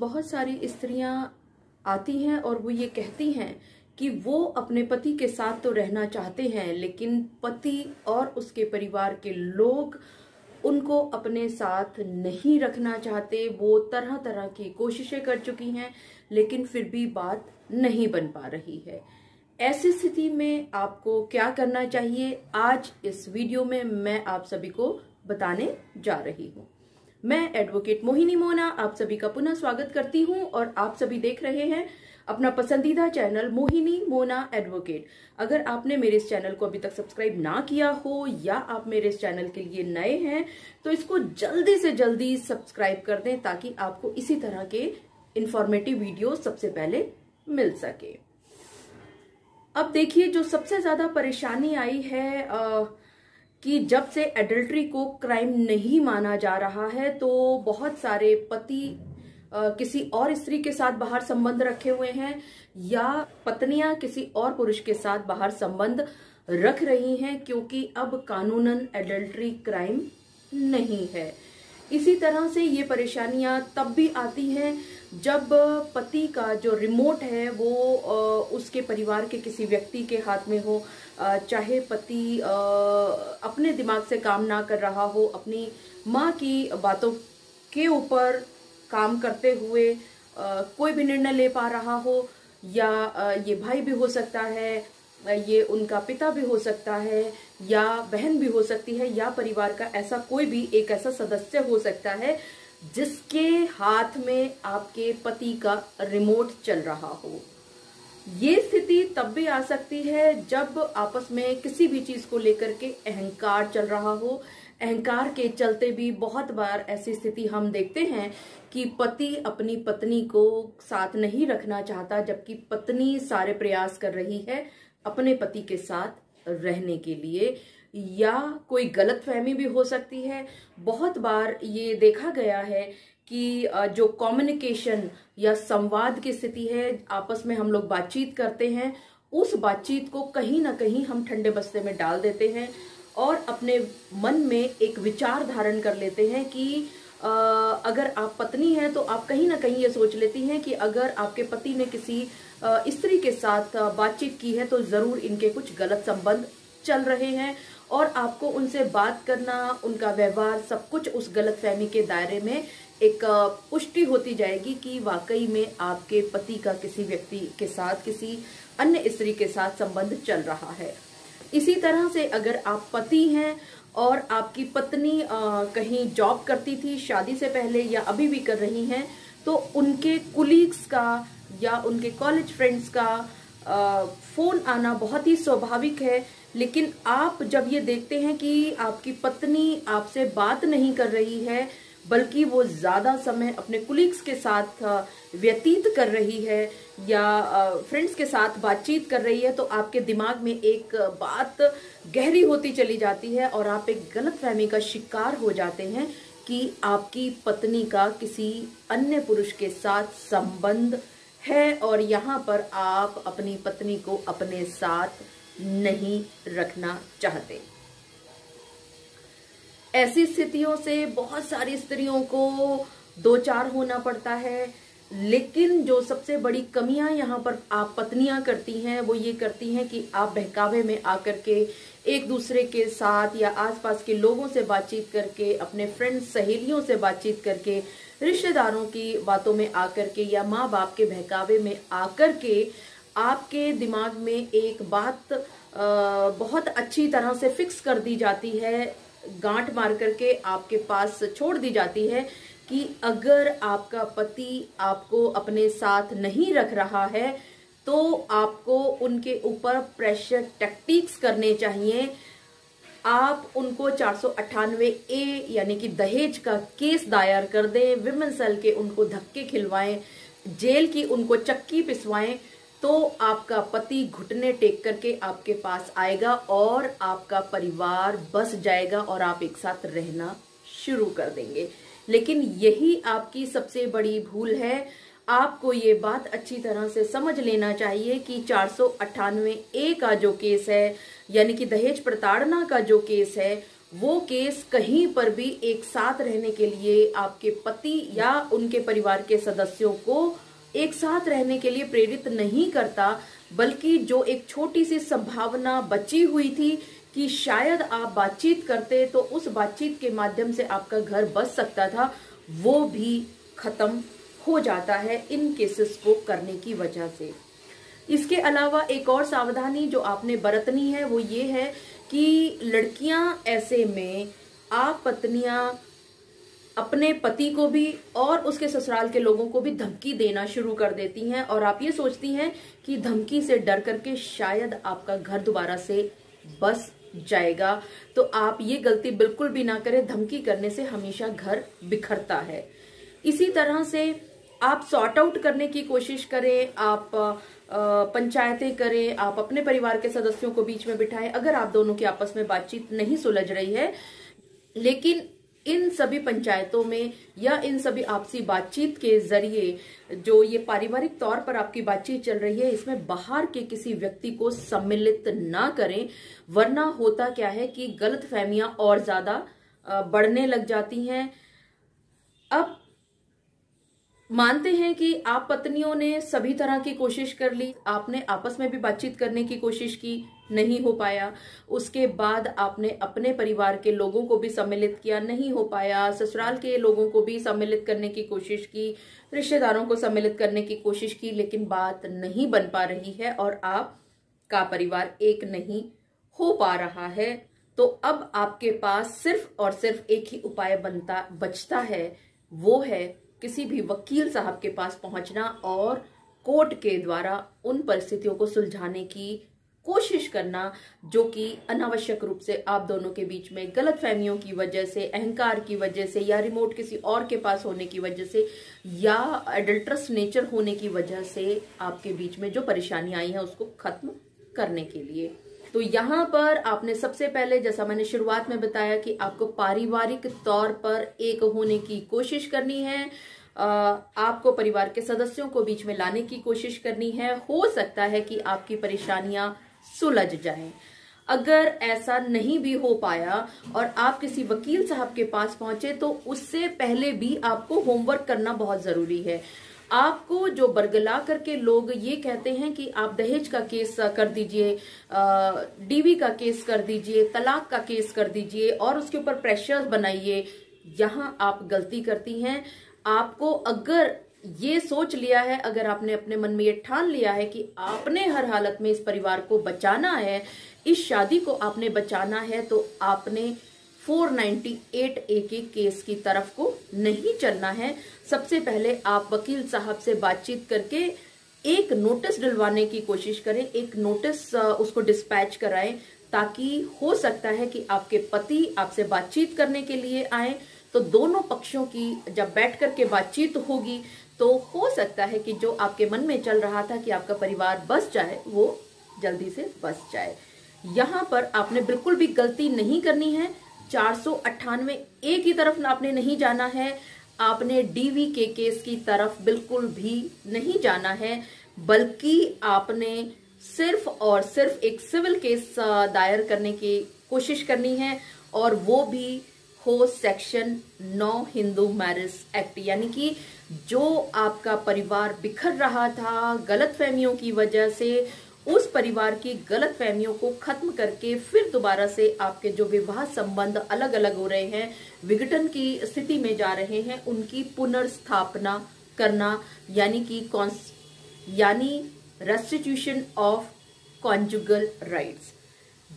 बहुत सारी स्त्रियां आती हैं और वो ये कहती हैं कि वो अपने पति के साथ तो रहना चाहते हैं, लेकिन पति और उसके परिवार के लोग उनको अपने साथ नहीं रखना चाहते। वो तरह तरह की कोशिशें कर चुकी हैं, लेकिन फिर भी बात नहीं बन पा रही है। ऐसी स्थिति में आपको क्या करना चाहिए, आज इस वीडियो में मैं आप सभी को बताने जा रही हूँ। मैं एडवोकेट मोहिनी मोना आप सभी का पुनः स्वागत करती हूँ और आप सभी देख रहे हैं अपना पसंदीदा चैनल मोहिनी मोना एडवोकेट। अगर आपने मेरे इस चैनल को अभी तक सब्सक्राइब ना किया हो या आप मेरे इस चैनल के लिए नए हैं तो इसको जल्दी से जल्दी सब्सक्राइब कर दें ताकि आपको इसी तरह के इंफॉर्मेटिव वीडियो सबसे पहले मिल सके। अब देखिए, जो सबसे ज्यादा परेशानी आई है कि जब से एडल्ट्री को क्राइम नहीं माना जा रहा है तो बहुत सारे पति किसी और स्त्री के साथ बाहर संबंध रखे हुए हैं या पत्नियां किसी और पुरुष के साथ बाहर संबंध रख रही हैं, क्योंकि अब कानूनन एडल्ट्री क्राइम नहीं है। इसी तरह से ये परेशानियां तब भी आती हैं जब पति का जो रिमोट है वो उसके परिवार के किसी व्यक्ति के हाथ में हो, चाहे पति अपने दिमाग से काम ना कर रहा हो, अपनी माँ की बातों के ऊपर काम करते हुए कोई भी निर्णय ले पा रहा हो, या ये भाई भी हो सकता है, ये उनका पिता भी हो सकता है, या बहन भी हो सकती है, या परिवार का ऐसा कोई भी एक ऐसा सदस्य हो सकता है जिसके हाथ में आपके पति का रिमोट चल रहा हो। ये स्थिति तब भी आ सकती है जब आपस में किसी भी चीज को लेकर के अहंकार चल रहा हो। अहंकार के चलते भी बहुत बार ऐसी स्थिति हम देखते हैं कि पति अपनी पत्नी को साथ नहीं रखना चाहता, जबकि पत्नी सारे प्रयास कर रही है अपने पति के साथ रहने के लिए, या कोई गलतफहमी भी हो सकती है। बहुत बार ये देखा गया है कि जो कम्युनिकेशन या संवाद की स्थिति है, आपस में हम लोग बातचीत करते हैं, उस बातचीत को कहीं ना कहीं हम ठंडे बस्ते में डाल देते हैं और अपने मन में एक विचार धारण कर लेते हैं कि अगर आप पत्नी हैं तो आप कहीं ना कहीं ये सोच लेती हैं कि अगर आपके पति ने किसी स्त्री के साथ बातचीत की है तो जरूर इनके कुछ गलत संबंध चल रहे हैं, और आपको उनसे बात करना, उनका व्यवहार, सब कुछ उस गलतफहमी के दायरे में एक पुष्टि होती जाएगी कि वाकई में आपके पति का किसी व्यक्ति के साथ, किसी अन्य स्त्री के साथ संबंध चल रहा है। इसी तरह से अगर आप पति हैं और आपकी पत्नी कहीं जॉब करती थी शादी से पहले या अभी भी कर रही हैं, तो उनके कुलीग्स का या उनके कॉलेज फ्रेंड्स का फोन आना बहुत ही स्वाभाविक है। लेकिन आप जब ये देखते हैं कि आपकी पत्नी आपसे बात नहीं कर रही है बल्कि वो ज्यादा समय अपने कुलीग्स के साथ व्यतीत कर रही है या फ्रेंड्स के साथ बातचीत कर रही है, तो आपके दिमाग में एक बात गहरी होती चली जाती है और आप एक गलतफहमी का शिकार हो जाते हैं कि आपकी पत्नी का किसी अन्य पुरुष के साथ संबंध है, और यहाँ पर आप अपनी पत्नी को अपने साथ नहीं रखना चाहते। ऐसी स्थितियों से बहुत सारी स्त्रियों को दो चार होना पड़ता है, लेकिन जो सबसे बड़ी कमियां यहाँ पर आप पत्नियां करती हैं वो ये करती हैं कि आप बहकावे में आकर के एक दूसरे के साथ या आसपास के लोगों से बातचीत करके, अपने फ्रेंड्स सहेलियों से बातचीत करके, रिश्तेदारों की बातों में आकर के या माँ बाप के बहकावे में आकर के आपके दिमाग में एक बात बहुत अच्छी तरह से फिक्स कर दी जाती है, गांठ मार करके आपके पास छोड़ दी जाती है कि अगर आपका पति आपको अपने साथ नहीं रख रहा है तो आपको उनके ऊपर प्रेशर टैक्टिक्स करने चाहिए। आप उनको 498A यानी कि दहेज का केस दायर कर दें, विमेन सेल के उनको धक्के खिलवाएं, जेल की उनको चक्की पिसवाएं, तो आपका पति घुटने टेक करके आपके पास आएगा और आपका परिवार बस जाएगा और आप एक साथ रहना शुरू कर देंगे। लेकिन यही आपकी सबसे बड़ी भूल है। आपको ये बात अच्छी तरह से समझ लेना चाहिए कि 498A का जो केस है यानी कि दहेज प्रताड़ना का जो केस है वो केस कहीं पर भी एक साथ रहने के लिए आपके पति या उनके परिवार के सदस्यों को एक साथ रहने के लिए प्रेरित नहीं करता, बल्कि जो एक छोटी सी संभावना बची हुई थी कि शायद आप बातचीत करते तो उस बातचीत के माध्यम से आपका घर बच सकता था, वो भी खत्म हो जाता है इन केसेस को करने की वजह से। इसके अलावा एक और सावधानी जो आपने बरतनी है वो ये है कि लड़कियां ऐसे में आप पत्नियां अपने पति को भी और उसके ससुराल के लोगों को भी धमकी देना शुरू कर देती हैं, और आप ये सोचती हैं कि धमकी से डर करके शायद आपका घर दोबारा से बस जाएगा। तो आप ये गलती बिल्कुल भी ना करें, धमकी करने से हमेशा घर बिखरता है। इसी तरह से आप सॉर्ट आउट करने की कोशिश करें, आप पंचायतें करें, आप अपने परिवार के सदस्यों को बीच में बिठाएं अगर आप दोनों की आपस में बातचीत नहीं सुलझ रही है। लेकिन इन सभी पंचायतों में या इन सभी आपसी बातचीत के जरिए जो ये पारिवारिक तौर पर आपकी बातचीत चल रही है, इसमें बाहर के किसी व्यक्ति को सम्मिलित ना करें, वरना होता क्या है कि गलतफहमियां और ज्यादा बढ़ने लग जाती हैं। अब मानते हैं कि आप पत्नियों ने सभी तरह की कोशिश कर ली, आपने आपस में भी बातचीत करने की कोशिश की, नहीं हो पाया। उसके बाद आपने अपने परिवार के लोगों को भी सम्मिलित किया, नहीं हो पाया। ससुराल के लोगों को भी सम्मिलित करने की कोशिश की, रिश्तेदारों को सम्मिलित करने की कोशिश की, लेकिन बात नहीं बन पा रही है और आपका परिवार एक नहीं हो पा रहा है। तो अब आपके पास सिर्फ और सिर्फ एक ही उपाय बचता है, वो है किसी भी वकील साहब के पास पहुंचना और कोर्ट के द्वारा उन परिस्थितियों को सुलझाने की कोशिश करना जो कि अनावश्यक रूप से आप दोनों के बीच में गलतफहमियों की वजह से, अहंकार की वजह से, या रिमोट किसी और के पास होने की वजह से, या एडल्ट्रस नेचर होने की वजह से आपके बीच में जो परेशानियां आई हैं उसको खत्म करने के लिए। तो यहाँ पर आपने सबसे पहले, जैसा मैंने शुरुआत में बताया, कि आपको पारिवारिक तौर पर एक होने की कोशिश करनी है। आपको परिवार के सदस्यों को बीच में लाने की कोशिश करनी है। हो सकता है कि आपकी परेशानियां सुलझ जाएं। अगर ऐसा नहीं भी हो पाया और आप किसी वकील साहब के पास पहुंचे, तो उससे पहले भी आपको होमवर्क करना बहुत जरूरी है। आपको जो बरगला करके लोग ये कहते हैं कि आप दहेज का केस कर दीजिए, डीवी का केस कर दीजिए, तलाक का केस कर दीजिए और उसके ऊपर प्रेशर बनाइए, यहाँ आप गलती करती हैं। आपको अगर ये सोच लिया है, अगर आपने अपने मन में ये ठान लिया है कि आपने हर हालत में इस परिवार को बचाना है, इस शादी को आपने बचाना है, तो आपने 498A के केस की तरफ को नहीं चलना है। सबसे पहले आप वकील साहब से बातचीत करके एक नोटिस दिलवाने की कोशिश करें, एक नोटिस उसको डिस्पैच कराएं, ताकि हो सकता है कि आपके पति आपसे बातचीत करने के लिए आए, तो दोनों पक्षों की जब बैठ करके बातचीत होगी तो हो सकता है कि जो आपके मन में चल रहा था कि आपका परिवार बस जाए, वो जल्दी से बस जाए। यहाँ पर आपने बिल्कुल भी गलती नहीं करनी है। 498A की तरफ आपने नहीं जाना है, आपने डीवी के केस की तरफ बिल्कुल भी नहीं जाना है, बल्कि आपने सिर्फ और सिर्फ एक सिविल केस दायर करने की कोशिश करनी है, और वो भी हो सेक्शन 9 हिंदू मैरिज एक्ट। यानी कि जो आपका परिवार बिखर रहा था गलतफहमियों की वजह से, उस परिवार की गलतफहमियों को खत्म करके फिर दोबारा से आपके जो विवाह संबंध अलग अलग हो रहे हैं, विघटन की स्थिति में जा रहे हैं, उनकी पुनर्स्थापना करना, यानी रेस्टिट्यूशन ऑफ कॉन्जुगल राइट्स।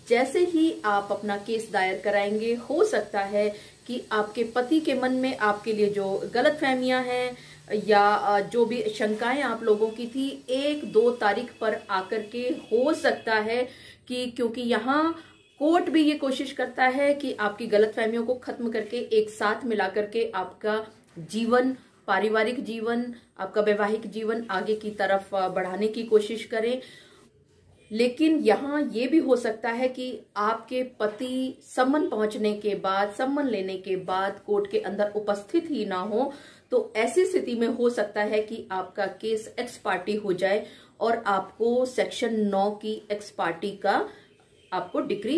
जैसे ही आप अपना केस दायर कराएंगे, हो सकता है कि आपके पति के मन में आपके लिए जो गलतफहमियां हैं या जो भी शंकाएं आप लोगों की थी, 1-2 तारीख पर आकर के हो सकता है कि, क्योंकि यहाँ कोर्ट भी ये कोशिश करता है कि आपकी गलतफहमियों को खत्म करके एक साथ मिला करके आपका जीवन, पारिवारिक जीवन, आपका वैवाहिक जीवन आगे की तरफ बढ़ाने की कोशिश करें। लेकिन यहाँ ये भी हो सकता है कि आपके पति सम्मन पहुंचने के बाद, सम्मन लेने के बाद कोर्ट के अंदर उपस्थित ही ना हो, तो ऐसी स्थिति में हो सकता है कि आपका केस एक्स पार्टी हो जाए और आपको सेक्शन 9 की एक्स पार्टी का आपको डिक्री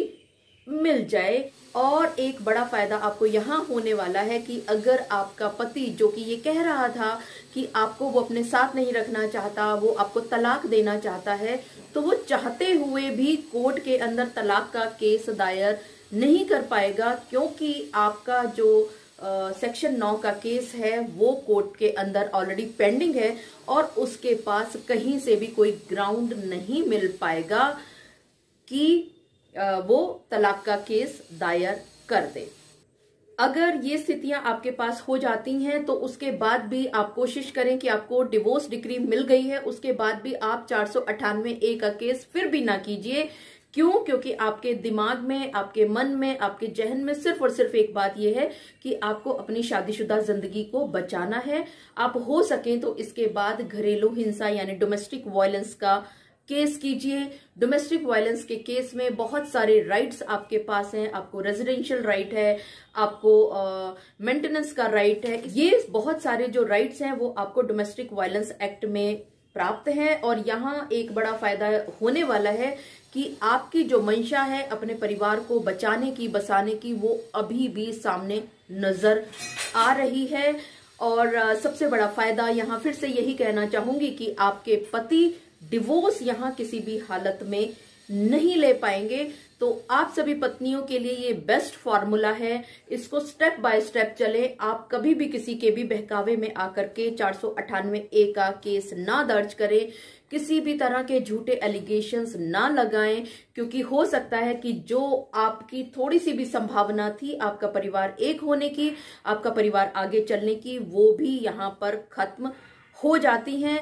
मिल जाए। और एक बड़ा फायदा आपको यहाँ होने वाला है कि अगर आपका पति जो कि ये कह रहा था कि आपको वो अपने साथ नहीं रखना चाहता, वो आपको तलाक देना चाहता है, तो वो चाहते हुए भी कोर्ट के अंदर तलाक का केस दायर नहीं कर पाएगा, क्योंकि आपका जो सेक्शन 9 का केस है वो कोर्ट के अंदर ऑलरेडी पेंडिंग है और उसके पास कहीं से भी कोई ग्राउंड नहीं मिल पाएगा कि वो तलाक का केस दायर कर दे। अगर ये स्थितियां आपके पास हो जाती हैं तो उसके बाद भी आप कोशिश करें कि आपको डिवोर्स डिक्री मिल गई है, उसके बाद भी आप 498A का केस फिर भी ना कीजिए। क्यों? क्योंकि आपके दिमाग में, आपके मन में, आपके जहन में सिर्फ और सिर्फ एक बात यह है कि आपको अपनी शादीशुदा जिंदगी को बचाना है। आप हो सके तो इसके बाद घरेलू हिंसा यानी डोमेस्टिक वायलेंस का केस कीजिए। डोमेस्टिक वायलेंस के केस में बहुत सारे राइट्स आपके पास हैं। आपको रेजिडेंशियल राइट है, आपको मेंटेनेंस का राइट है। ये बहुत सारे जो राइट्स हैं वो आपको डोमेस्टिक वायलेंस एक्ट में प्राप्त है। और यहाँ एक बड़ा फायदा होने वाला है कि आपकी जो मंशा है अपने परिवार को बचाने की, बसाने की, वो अभी भी सामने नजर आ रही है। और सबसे बड़ा फायदा यहाँ फिर से यही कहना चाहूंगी कि आपके पति डिवोर्स यहाँ किसी भी हालत में नहीं ले पाएंगे। तो आप सभी पत्नियों के लिए ये बेस्ट फॉर्मूला है। इसको स्टेप बाय स्टेप चले। आप कभी भी किसी के भी बहकावे में आकर के 498A का केस ना दर्ज करें, किसी भी तरह के झूठे एलिगेशंस ना लगाएं, क्योंकि हो सकता है कि जो आपकी थोड़ी सी भी संभावना थी आपका परिवार एक होने की, आपका परिवार आगे चलने की, वो भी यहाँ पर खत्म हो जाती हैं।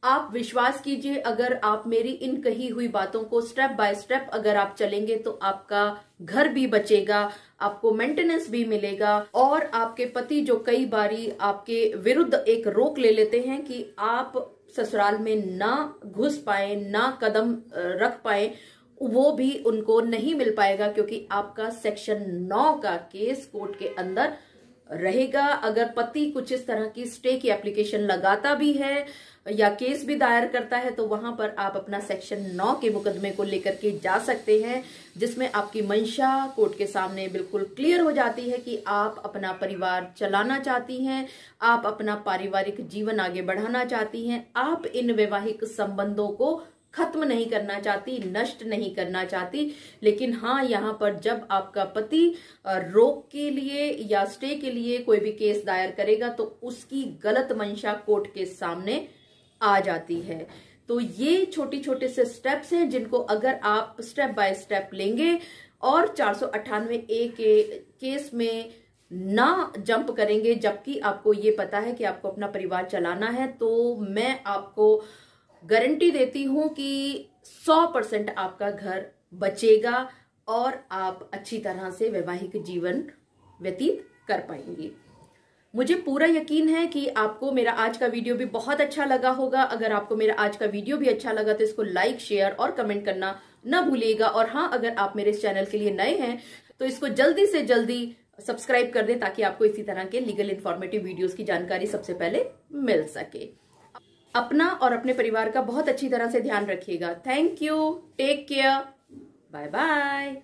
आप विश्वास कीजिए, अगर आप मेरी इन कही हुई बातों को स्टेप बाय स्टेप अगर आप चलेंगे तो आपका घर भी बचेगा, आपको मेंटेनेंस भी मिलेगा। और आपके पति जो कई बारी आपके विरुद्ध एक रोक ले लेते हैं कि आप ससुराल में ना घुस पाए, ना कदम रख पाए, वो भी उनको नहीं मिल पाएगा, क्योंकि आपका सेक्शन 9 का केस कोर्ट के अंदर रहेगा। अगर पति कुछ इस तरह की स्टे की एप्लीकेशन लगाता भी है या केस भी दायर करता है तो वहां पर आप अपना सेक्शन 9 के मुकदमे को लेकर के जा सकते हैं, जिसमें आपकी मंशा कोर्ट के सामने बिल्कुल क्लियर हो जाती है कि आप अपना परिवार चलाना चाहती हैं, आप अपना पारिवारिक जीवन आगे बढ़ाना चाहती हैं, आप इन वैवाहिक संबंधों को खत्म नहीं करना चाहती, नष्ट नहीं करना चाहती। लेकिन हाँ, यहाँ पर जब आपका पति रोक के लिए या स्टे के लिए कोई भी केस दायर करेगा तो उसकी गलत मंशा कोर्ट के सामने आ जाती है। तो ये छोटे छोटे से स्टेप्स हैं जिनको अगर आप स्टेप बाय स्टेप लेंगे और 498A के केस में ना जंप करेंगे, जबकि आपको ये पता है कि आपको अपना परिवार चलाना है, तो मैं आपको गारंटी देती हूं कि 100% आपका घर बचेगा और आप अच्छी तरह से वैवाहिक जीवन व्यतीत कर पाएंगी। मुझे पूरा यकीन है कि आपको मेरा आज का वीडियो भी बहुत अच्छा लगा होगा। अगर आपको मेरा आज का वीडियो भी अच्छा लगा तो इसको लाइक, शेयर और कमेंट करना ना भूलिएगा। और हाँ, अगर आप मेरे इस चैनल के लिए नए हैं तो इसको जल्दी से जल्दी सब्सक्राइब कर दें ताकि आपको इसी तरह के लीगल इन्फॉर्मेटिव वीडियोस की जानकारी सबसे पहले मिल सके। अपना और अपने परिवार का बहुत अच्छी तरह से ध्यान रखिएगा। Thank you, take care, bye bye.